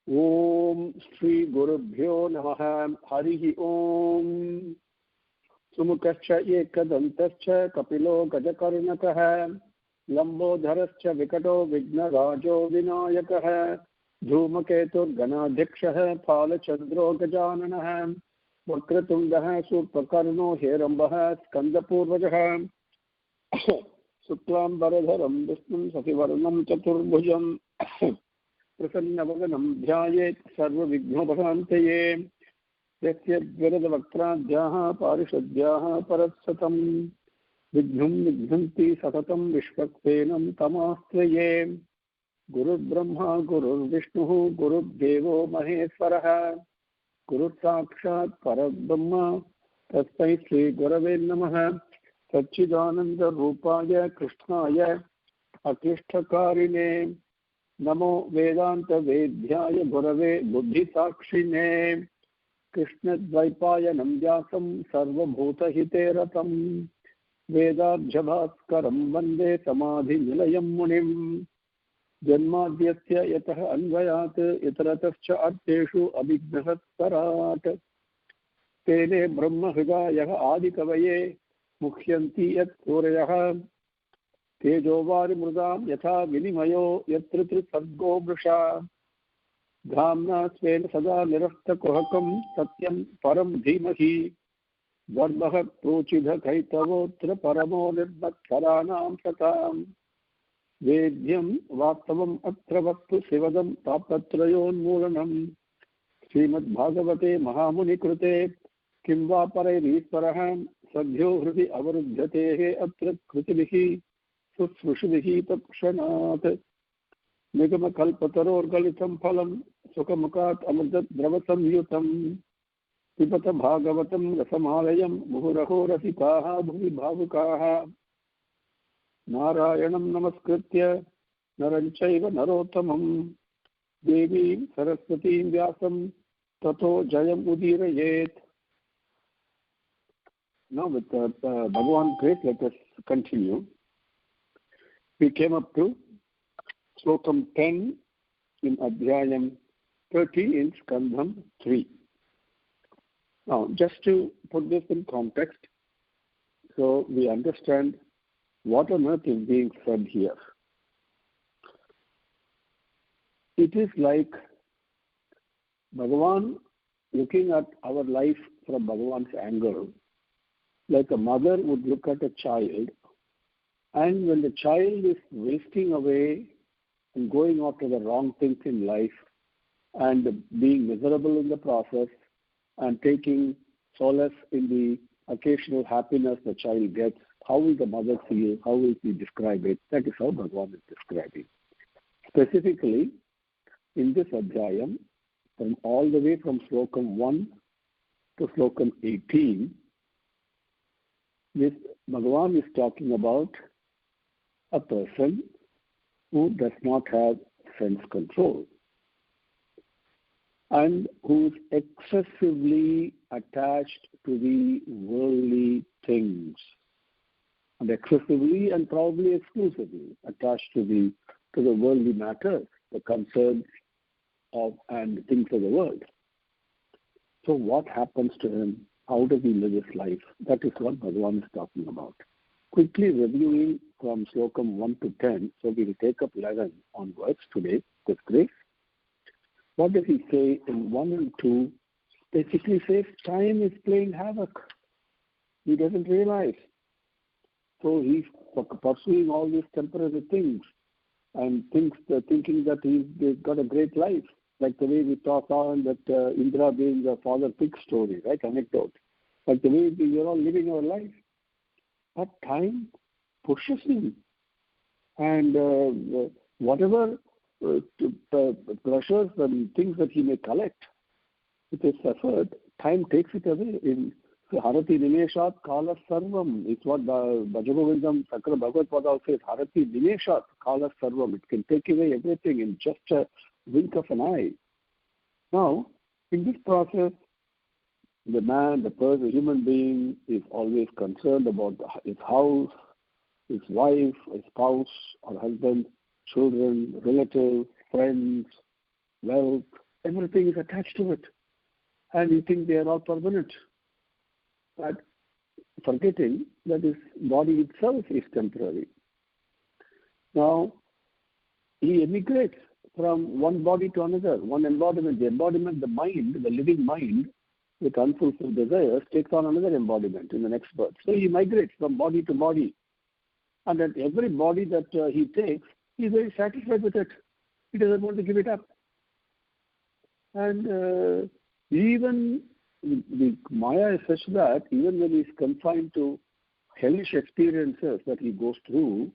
Om Shri Gurubhyo Namaha Harihi Om Sumukascha Ekadantascha Kapilo Gajakarnakaha Lambodharascha Vikato Vignarajo Vinayakaha Dhumaketur Ganadhikshaha Palachandro Gajananaha Vakratundaha Surpakarno Herambaha Skandapurvajaha Suklam Baradharam Vishnum Safivarnam Chaturbhujam प्रसन्नवदनं ध्यायेत् सर्वविघ्नोपशान्तये यस्य द्विरदवक्त्राद्याः पारिषद्याः परत्सतं विघ्नं विघ्नन्ति सततं विश्वक्सेनं तमाश्रये गुरुर्ब्रह्मा गुरुर्विष्णुः गुरुर्देवो महेश्वरः गुरुसाक्षात् परब्रह्म तस्मै श्रीगुरवे नमः सच्चिदानन्दरूपाय कृष्णाय अक्लिष्टकारिणे नमो वेदांत वेद्याय गुरवे बुद्धिसाक्षिणे कृष्णद्वैपायनं व्यासं सर्वभूतहिते रतं वेदार्जभास्करं वन्दे समाधिनिलयं मुनिं जन्माद्यस्य यतः अन्वयात् इतरतश्च अर्थेषु अभिघ्नसत्परात् तेने ब्रह्महृदायः आदिकवये मुह्यन्ति यत्सूरयः तेजोवारिमृदां यथा विनिमयो यत्र त्रिसर्गो मृषा धाम्ना स्वेन सदा निरस्तकुहकं सत्यं परं धीमहि वर्मः प्रोचिधकैतवोऽत्र परमो निर्मत्सराणां सतां वेद्यं वास्तवम् अत्र वक्तु शिवदं तापत्रयोन्मूलनं श्रीमद्भागवते महामुनिकृते किं वा परैरीश्वरः सद्यो हृदि अवरुध्यतेः अत्र कृतिभिः शुश्रूषुभिः तत्क्षणात् निगमकल्पतरोर्गलितं फलं सुखमुखात् अमृतद्रवसंयुतं पिबत भागवतं रसमालयं मुहुरहो रसिकाः भुवि भावुकाः नारायणं नमस्कृत्य नरं चैव नरोत्तमं देवीं सरस्वतीं व्यासं ततो जयम् उदीरयेत्. Now with Bhagavan grace, let us continue. We came up to Slokam 10 in Adhyayam 30 in Skandham 3. Now, just to put this in context, so we understand what on earth is being said here. It is like Bhagavan looking at our life from Bhagavan's angle, like a mother would look at a child. And when the child is wasting away and going after the wrong things in life and being miserable in the process and taking solace in the occasional happiness the child gets, how will the mother feel? How will she describe it? That is how Bhagavan is describing. Specifically, in this Adhyayam, from all the way from Slokam 1 to Slokam 18, this Bhagavan is talking about a person who does not have sense control and who is excessively attached to the worldly things, and excessively and probably exclusively attached to the worldly matters, the concerns of and things of the world. So what happens to him? How does he live his life? That is what Bhagavan is talking about. Quickly reviewing from Slokam 1 to 10, so we will take up 11 onwards today with grace. What does he say in 1 and 2? Basically says time is playing havoc. He doesn't realize. So he's pursuing all these temporary things and thinking that he's got a great life. Like the way we talk on that Indra being the father pig story, right? Anecdote. Like the way we're all living our life. But time pushes him. And whatever pleasures and things that he may collect with his effort, time takes it away. In Harati Nimeshat Kala Sarvam. It's what Bhajagovindam Sakra Bhagavad Pada says. Harati Nimeshat Kala Sarvam. It can take away everything in just a wink of an eye. Now, in this process, the man, the person, the human being is always concerned about his house, his wife, his spouse or husband, children, relatives, friends, wealth, everything is attached to it. And you think they are all permanent. But forgetting that this body itself is temporary. Now, he emigrates from one body to another, one embodiment. The embodiment, the mind, the living mind, with unfulfilled desires, takes on another embodiment in the next birth. So he migrates from body to body. And at every body that he takes, he is very satisfied with it. He doesn't want to give it up. And even the Maya is such that even when he is confined to hellish experiences that he goes through,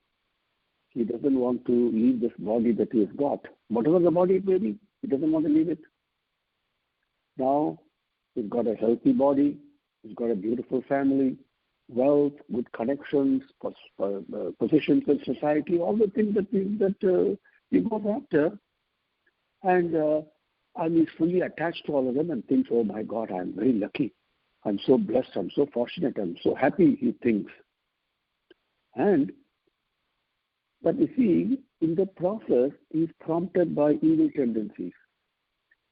he doesn't want to leave this body that he has got. Whatever the body it may be, he doesn't want to leave it. Now, he's got a healthy body, he's got a beautiful family, wealth, good connections, positions in society, all the things that he goes after. And he's fully attached to all of them and thinks, oh my God, I'm very lucky. I'm so blessed, I'm so fortunate, I'm so happy, he thinks. But you see, in the process, he's prompted by evil tendencies,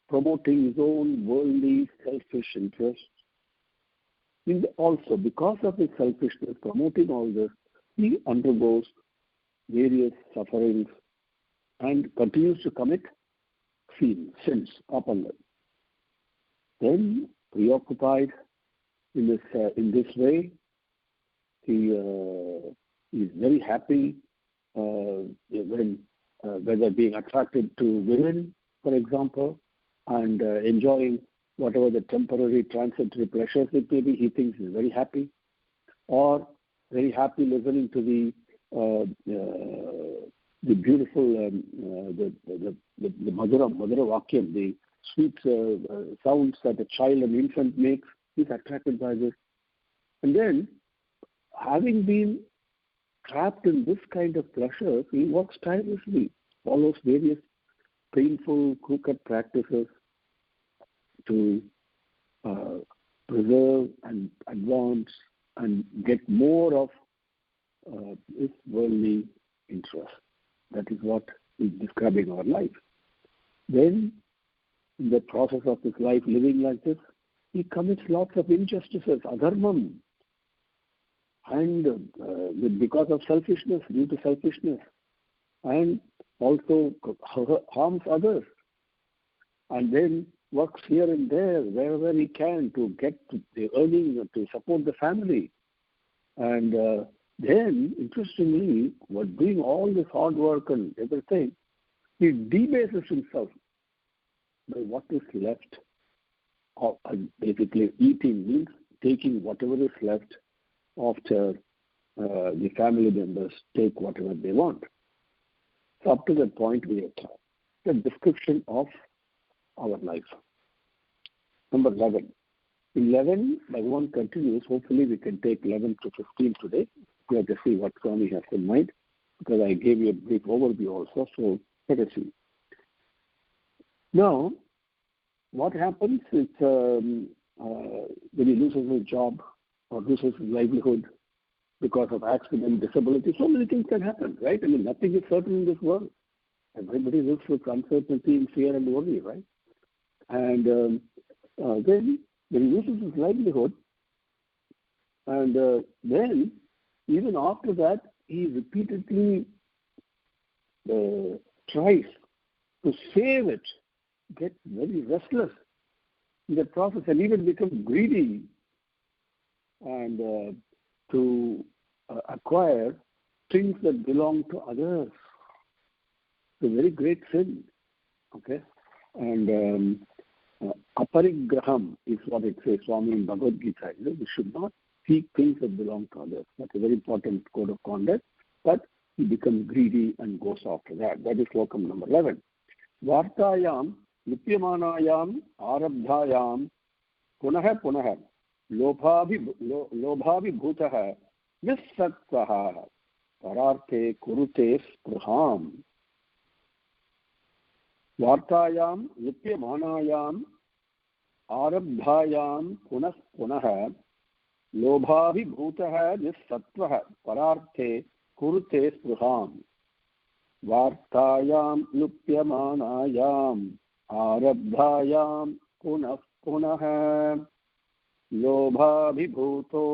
promoting his own worldly, selfish interests. Also, because of his selfishness, promoting all this, he undergoes various sufferings and continues to commit sins upon them. Then, preoccupied in this way, he is very happy whether being attracted to women, for example, and enjoying whatever the temporary transitory pleasures it may be, he thinks is very happy, or very happy listening to the beautiful the madhura vakyam, the sweet sounds that a child and infant makes. He's attracted by this, and then having been trapped in this kind of pleasures, he works tirelessly, follows various painful, crooked practices to preserve and advance and get more of his worldly interest. That is what is describing our life. Then, in the process of his life living like this, he commits lots of injustices, adharmam, and because of selfishness, due to selfishness, and also harms others, and then works here and there, wherever he can, to get the earning to support the family. And then, interestingly, while doing all this hard work and everything, he debases himself by what is left. Basically, eating means taking whatever is left after the family members take whatever they want. So up to that point, we have the description of our life. Number 11. 11, by one continues. Hopefully, we can take 11 to 15 today. We have to see what Swami has in mind, because I gave you a brief overview also. So let us see. Now, what happens is when he loses his job or loses his livelihood because of accident, disability, so many things can happen, right? I mean, nothing is certain in this world. Everybody lives with uncertainty and fear and worry, right? And then when he loses his livelihood, and then even after that, he repeatedly tries to save it, gets very restless in the process, and even become greedy and to acquire things that belong to others. It's a very great sin, okay? And aparigraham is what it says, Swami in Bhagavad Gita. We should not seek things that belong to others. That's a very important code of conduct. But he becomes greedy and goes after that. That is slokam number 11. Vartayam nityamanayam arabdhayam punaha punaha lobhavi bhutaha nissatvaha pararte kurute spraham. Vartayam nityamanayam arabdhayam punas punaha lobhavi bhutaha nissatvaha pararte kurute spraham. Vartayam lupyamanayam आरब्धायां पुनः पुनः लोभाभिभूतो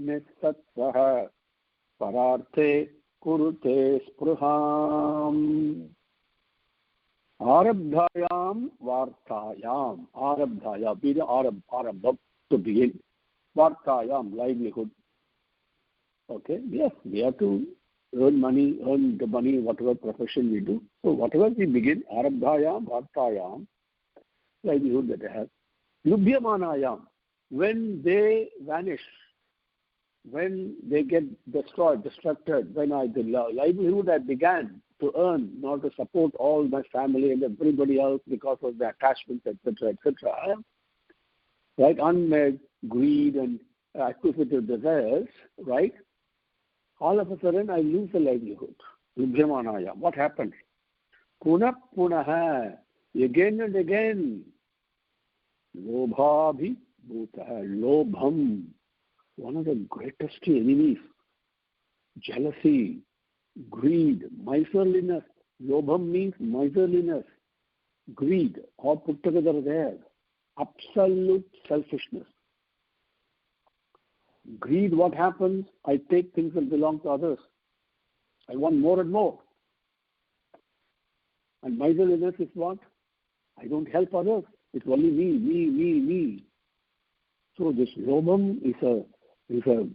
निस्सत्त्वः परार्थे कुरुते स्पृहाम् आरब्धायां वार्तायां आरब्धायां be the arabha to begin vartayam livelihood. Okay, yes, we have to earn the money, whatever profession we do. So whatever we begin, arabdhayam, vartayam, livelihood that I have. Lubhyamanayam, when they vanish, when they get destructed, when the livelihood I began to earn in order to support all my family and everybody else because of the attachments, etc., right? Unmet greed and acquisitive desires, right? All of a sudden, I lose the livelihood. Lubhyamanayam. What happens? Punah punaha. Again and again. Lobhabhi bhutaha. Lobham. One of the greatest enemies. Jealousy, greed, miserliness. Lobham means miserliness. Greed. All put together there. Absolute selfishness. Greed, what happens? I take things that belong to others. I want more and more. And miserliness is what? I don't help others. It's only me. So this lobham is a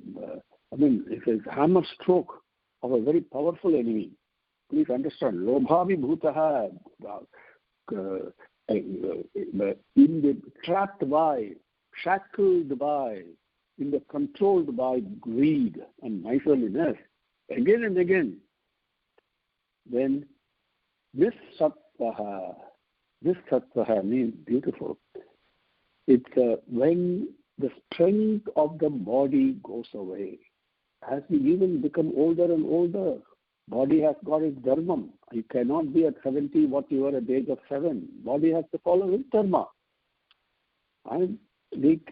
hammer stroke of a very powerful enemy. Please understand. Lobhavi bhutaha, trapped by, shackled by, controlled by greed and miserliness, again and again. Then this sattvaha means beautiful. It's when the strength of the body goes away. As we even become older and older, body has got its dharma. You cannot be at 70 what you were at the age of 7. Body has to follow its dharma.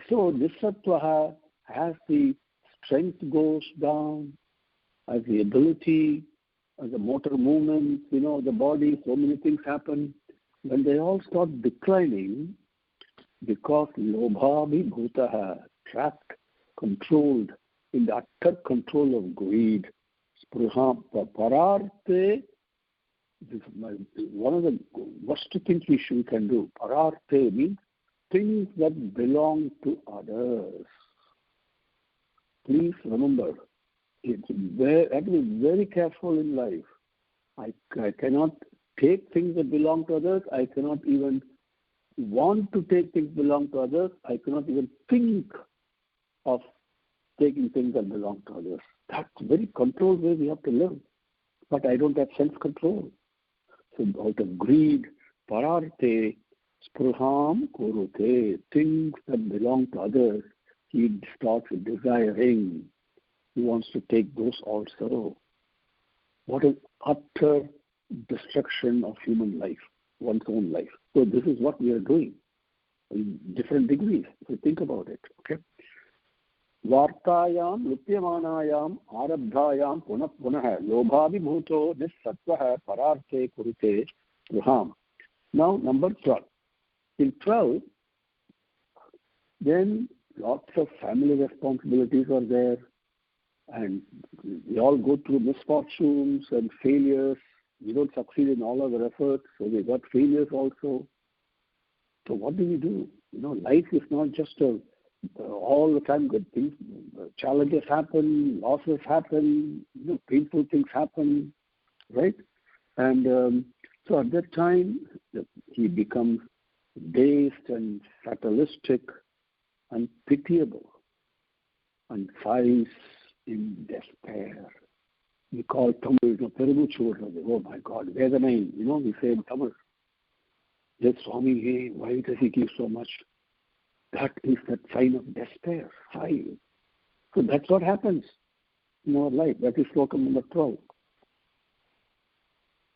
So this sattvaha, as the strength goes down, as the ability, as the motor movements, the body, so many things happen. When they all start declining, because lobhabhi bhutaha, trapped, controlled, in the utter control of greed, spruha pararte, one of the worst things we can do. Pararte means things that belong to others. Please remember, I have to be very careful in life. I cannot take things that belong to others. I cannot even want to take things that belong to others. I cannot even think of taking things that belong to others. That's a very controlled way we have to live. But I don't have self-control. So out of greed, pararte, spruham kurute, things that belong to others, he starts desiring. He wants to take those also. What an utter destruction of human life, one's own life. So this is what we are doing in different degrees. So think about it. Okay. Vartayam, lupyamanayam, arabdhayam, punah punah, lobhavi bhuto, nissattvaha, pararte, kurute, ruham. Now, number 12. In 12, then lots of family responsibilities are there, and we all go through misfortunes and failures. We don't succeed in all our efforts, so we got failures also. So what do? Life is not just all the time good things. Challenges happen, losses happen, painful things happen, right? And so at that time, he becomes dazed and fatalistic and pitiable and sighs in despair. We call Tamil, oh my God, Vedanai, we say in Tamil. Yes, Swami, hey, why does he give so much? That is that sign of despair, sigh. So that's what happens in our life. That is sloka number 12.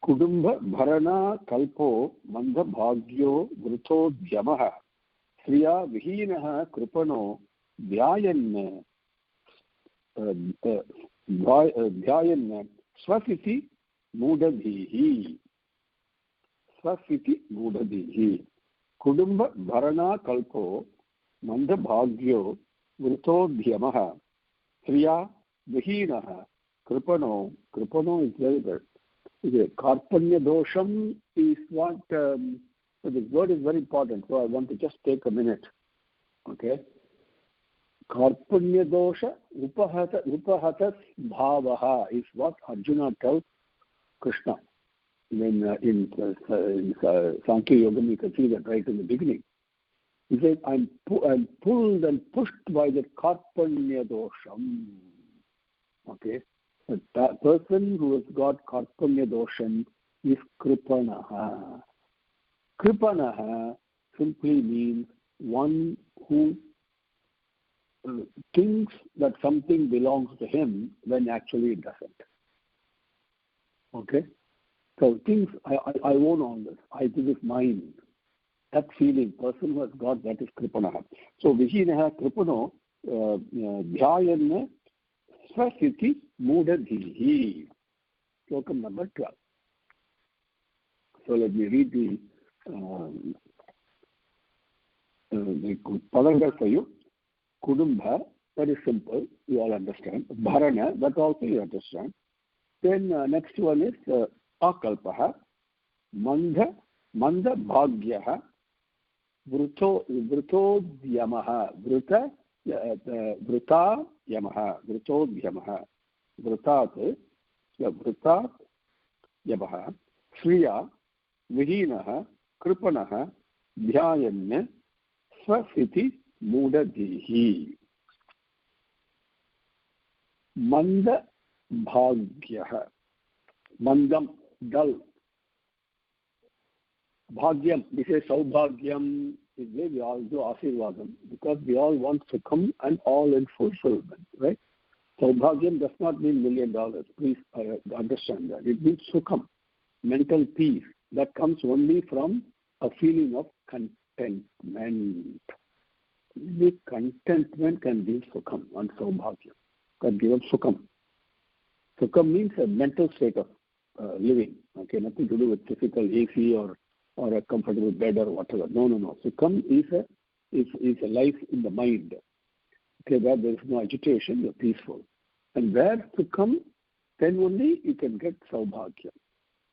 Kudumba bharana kalpo mandha bhagyo vrutho dhyamaha sriya vihinaha kripano dhyayan swasiti mudadhihi. Swasiti mudadhihi. Kudumba Bharana Kalpo Manda Bhagyo Vrutodhyamaha Sriya Vihinaha Kripano. Kripano is very good. Karpanya dosham is what, so this word is very important, so I want to just take a minute. Okay. Karpanya dosha upahatas bhavaha is what Arjuna tells Krishna. When in Sankhya Yoga, you can see that right in the beginning. He says, I'm pulled and pushed by the Karpanya dosham. Okay. That person who has got Karpanya dosham is Kripanaha. Kripanaha simply means one who thinks that something belongs to him when actually it doesn't. Okay? So thinks, I own all this. I do this mine. That feeling, person who has got that is Kripanaha. So Vihinaha Kripano Dhyayanna Swasiti Mudadhihi. Slokam number 12. So let me read the Padangas for you. Kudumba, that is simple, you all understand. Bharana, that also you understand. Then next one is Akalpaha, Manda Bhagyaha, Vrutodhyamaha, Vruta Yamaha, Vrutodhyamaha, Vrutat Yamaha, Sriya, Vihinaha, Kripanaha, Dhyayanna, Swasiti Mudadhihi. Manda Bhagyaha. Mandam, dull. Bhagyam, we say Saubhagyam, is where we all do Asirvadam, because we all want Sukham and all in fulfillment, right? Saubhagyam does not mean $1 million. Please understand that. It means Sukham, mental peace. That comes only from a feeling of contentment. The contentment can give Sukham and Saubhagyam, can give us Sukham. Sukham means a mental state of living, okay, nothing to do with physical AC or a comfortable bed or whatever. No. Sukham is a life in the mind, okay, where there is no agitation, you're peaceful. And where Sukham, then only you can get Saubhagyam.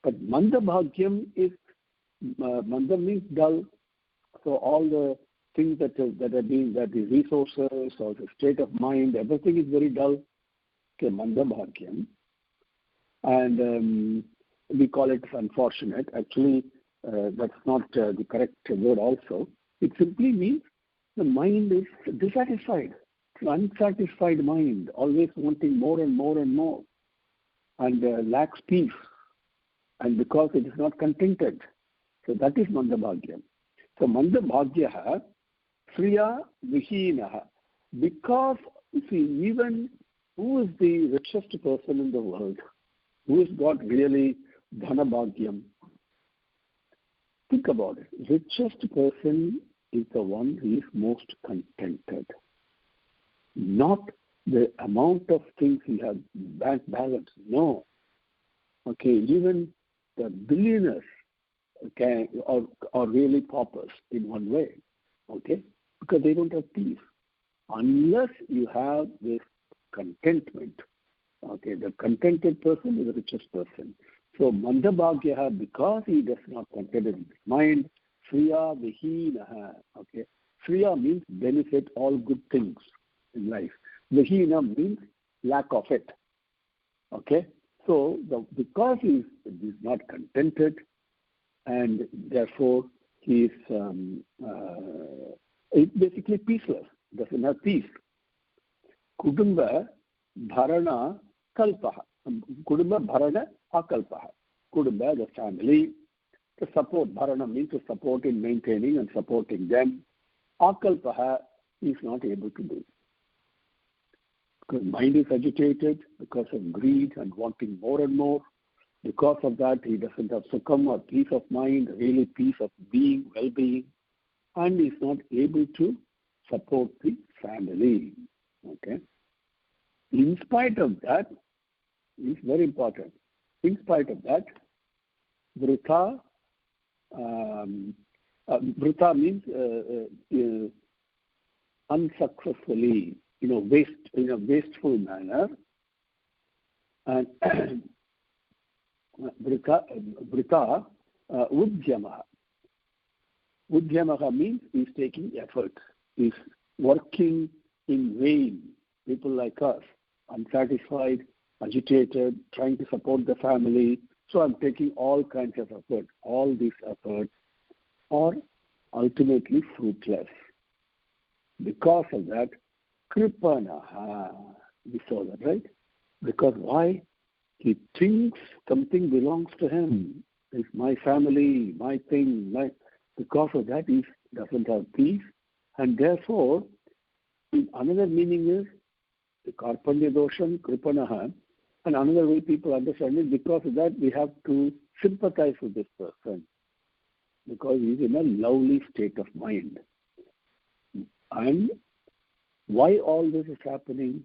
But Manda Bhagyam is, Manda means dull, so all the things that is resources or the state of mind, everything is very dull. Okay, Manda Bhagyam. And we call it unfortunate. Actually, that's not the correct word also. It simply means the mind is dissatisfied. It's an unsatisfied mind, always wanting more and more and more, and lacks peace. And because it is not contented. So that is Manda Bhagyam. So Manda Bhagyaha, Sriya Vihinaha. Because, you see, even who is the richest person in the world? Who has got really Dhana Bhagyam? Think about it. Richest person is the one who is most contented. Not the amount of things he has bank balance. No. Okay, even the billionaires are really paupers in one way. Okay? Because they don't have peace. Unless you have this contentment. Okay, the contented person is the richest person. So Manda Bhagyaha, because he does not contented in his mind, Sriya Vihinaha. Okay. Sriya means benefit, all good things in life. Vihina means lack of it. Okay. So because he is not contented, and therefore he is basically peaceless, doesn't have peace. Kudumba Bharana Kalpaha. Kudumba Bharana Akalpaha. Kudumba, the family. To support, Bharana means to support in maintaining and supporting them. Akalpaha is not able to do. Because mind is agitated because of greed and wanting more and more. Because of that, he doesn't have sukham or peace of mind, really peace of being, well-being, and is not able to support the family. Okay. In spite of that, it's very important. In spite of that, Vrutha Vrita means unsuccessfully, waste in a wasteful manner, and Vrita Udyamaha. Udyamaha means he's taking effort, he's working in vain. People like us, unsatisfied, agitated, trying to support the family. So I'm taking all kinds of effort. All these efforts are ultimately fruitless. Because of that, Kripanaha, we saw that, right? Because why? He thinks something belongs to him. It's my family, my thing. Because of that, he doesn't have peace. And therefore, another meaning is the Karpanya Dosham, Kripanaha. And another way people understand it, because of that, we have to sympathize with this person. Because he's in a lovely state of mind. And why all this is happening?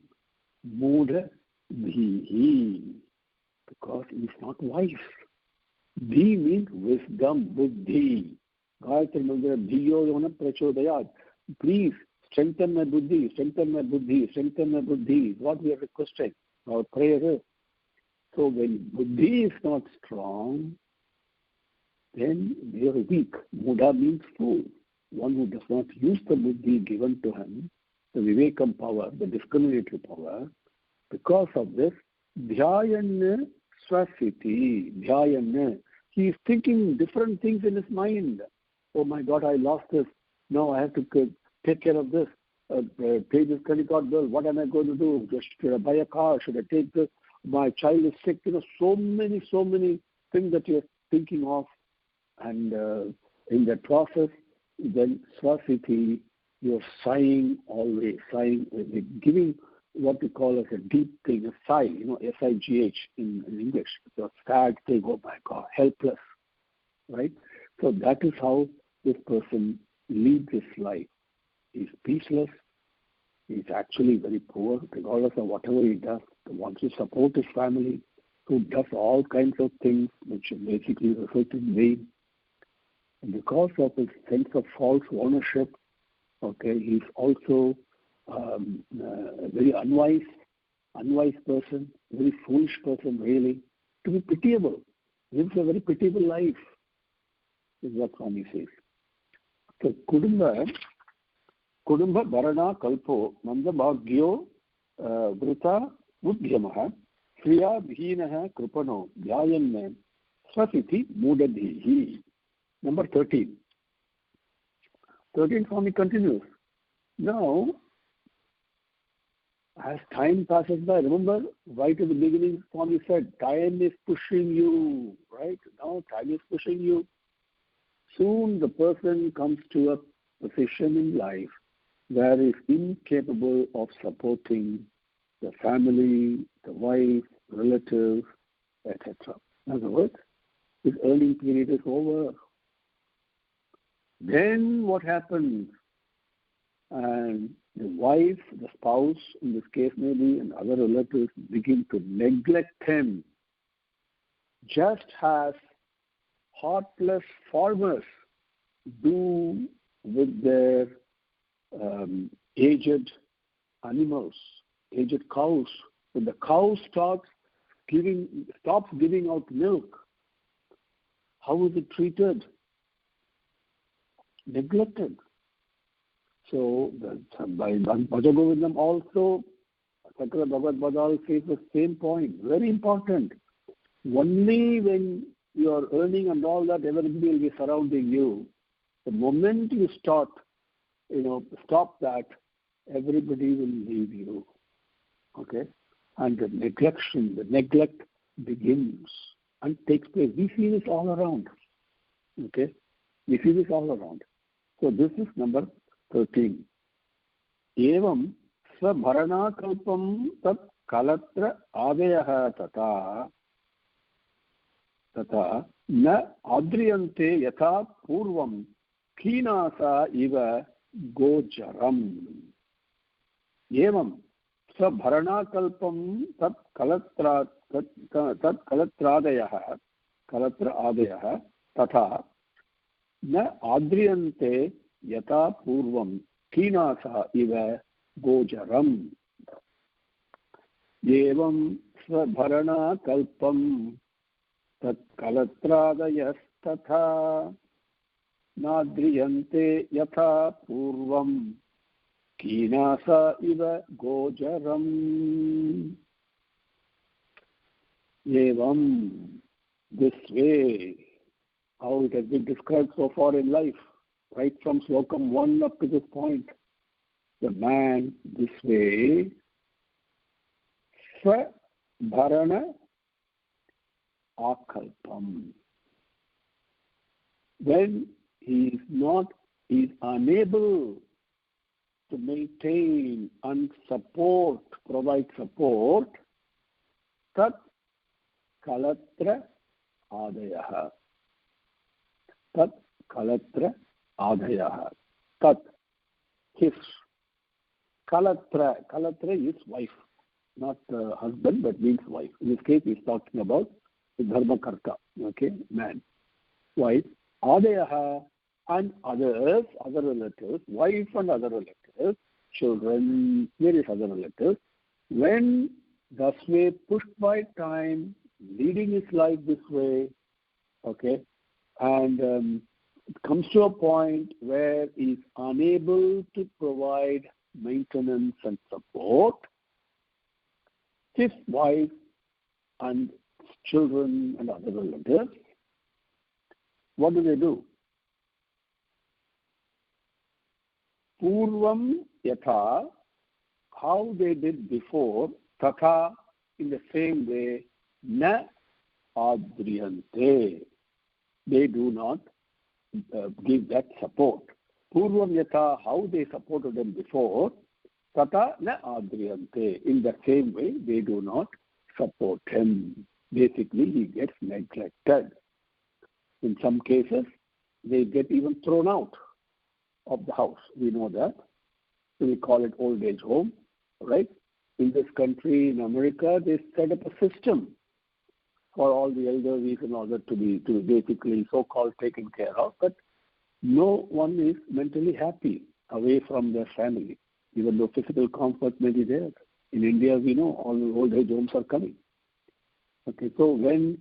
Mudha Dhihi. Because he's not wise. Dhi means wisdom, buddhi. Gayatri Mantra, Dhiyo Yona Prachodayat. Please strengthen my buddhi, strengthen my buddhi, strengthen my buddhi. Is what we are requesting. Our prayer is. So when buddhi is not strong, then we are weak. Mudha means fool. One who does not use the buddhi given to him, the vivekam power, the discriminatory power. Because of this, dhyayan swasiti, dhyayan. He is thinking different things in his mind. Oh my God, I lost this. Now I have to take care of this. Pay this credit card bill. What am I going to do? Should I buy a car? Should I take this? My child is sick. So many things that you are thinking of. And in that process, then swasiti, you are sighing always, sighing, giving what we call as a deep thing, a sigh, S-I-G-H in English. You're sad, saying, oh my God, helpless, right? So that is how this person leads his life. He's peaceless. He's actually very poor, regardless of whatever he does. He wants to support his family, who does all kinds of things which basically result in vain. And because of his sense of false ownership, he's also a very unwise person, very foolish person, really, to be pitiable. Lives a very pitiable life, is what Swami says. So Kudumba Bharana Kalpo Nanda Bhagyo Vrita Udyamaha Kriya Bhinaha Kripano Dhyayan Swasiti Mudadhihi. Number 13. 13 Swami continues. Now, as time passes by, remember, right at the beginning, Swami said, time is pushing you, right? Now, time is pushing you. Soon the person comes to a position in life where he is incapable of supporting the family, the wife, relatives, etc. In other words, his earning period is over. Then what happens? And the wife, the spouse, in this case maybe, and other relatives begin to neglect him, just as heartless farmers do with their aged animals, aged cows. When the cow stops giving out milk, how is it treated? Neglected. So by Bhajagovindam also, Sakra Bhagavad Badal says the same point. Very important. Only when you are earning and all that, everybody will be surrounding you. The moment you stop that, everybody will leave you. Okay? And the neglect begins and takes place. We see this all around. Okay? We see this all around. So this is number 13. Evam svabharana kalpam tat kalatra adayah tata na adriyante yatha purvam khinasa iva gojaram. Evam svabharana kalpam tat kalatra adayah tata न आद्रियन्ते यथा पूर्वं कीनासः इव गोचरम् एवं स्वभरणाकल्पं तत्कलत्रादयस्तथा नाद्रियन्ते यथा पूर्वं कीनास इव गोचरम् एवं this way how it has been described so far in life, right from Slokam 1 up to this point. The man this way, Bharana Akalpam. When he is unable to maintain and provide support, Tat Kalatra Adayah. Tat Kalatra Adayah. Tat, his. Kalatra. Kalatra is wife, not husband, but means wife. In this case, he is talking about the Dharmakarta, okay, man. Wife. Adayah and others, other relatives, wife and other relatives, children, various other relatives, when thus way pushed by time, leading his life this way, okay, and it comes to a point where he is unable to provide maintenance and support, his wife and children and other relatives, what do? Purvam yatha, how they did before, tatha, in the same way, na adriyante, they do not give that support. Purvam yatha, how they supported them before, tata na adriyante, in the same way, they do not support him. Basically, he gets neglected. In some cases, they get even thrown out of the house. We know that. So we call it old age home, right? In this country, in America, they set up a system for all the elderly in order to be basically so-called taken care of. But no one is mentally happy away from their family, even though physical comfort may be there. In India, we know all the old age homes are coming. Okay, so when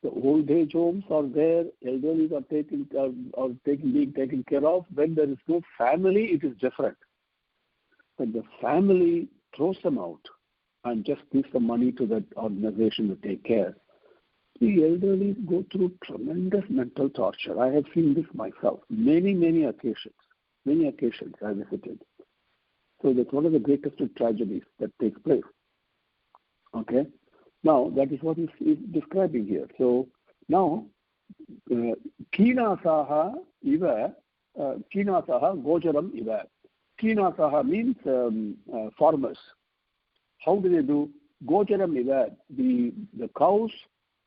the old age homes are there, elderly are being taken care of. When there is no family, it is different. When the family throws them out and just gives the money to that organization to take care, the elderly go through tremendous mental torture. I have seen this myself. Many occasions I visited. So that's one of the greatest tragedies that takes place. Okay? Now, that is what he's describing here. So, now, Kinasaha iva, Kinasaha gocharam iva. Kinasaha means farmers. How do they do? Gocharam iva, the cows,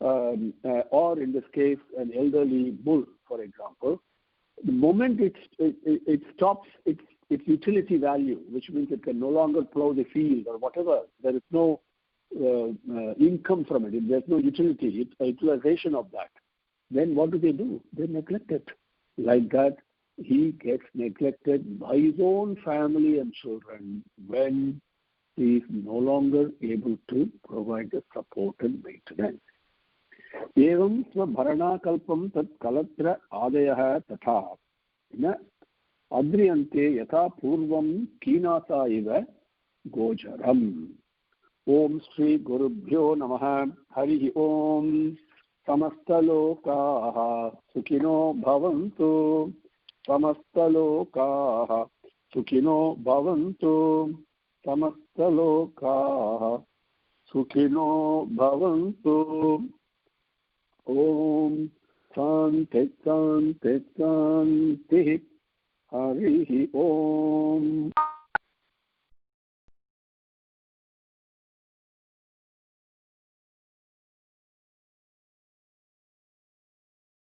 or in this case, an elderly bull, for example, the moment it stops its utility value, which means it can no longer plow the field or whatever, there is no income from it, there's no utilization of that, then what do? They neglect it. Like that, he gets neglected by his own family and children when he is no longer able to provide the support and maintenance. Evam svabharanakalpam tat kalatra adayah tatha na adriyante yatha purvam kinasa iva gocharam. Om Shri Gurubhyo Namaha. Hari Om. Samastalokaha Sukhino Bhavantu. Samastalokaha Sukhino Bhavantu. Samastalokaha Sukhino Bhavantu. Om Shanti Shanti Shanti. Hari Om.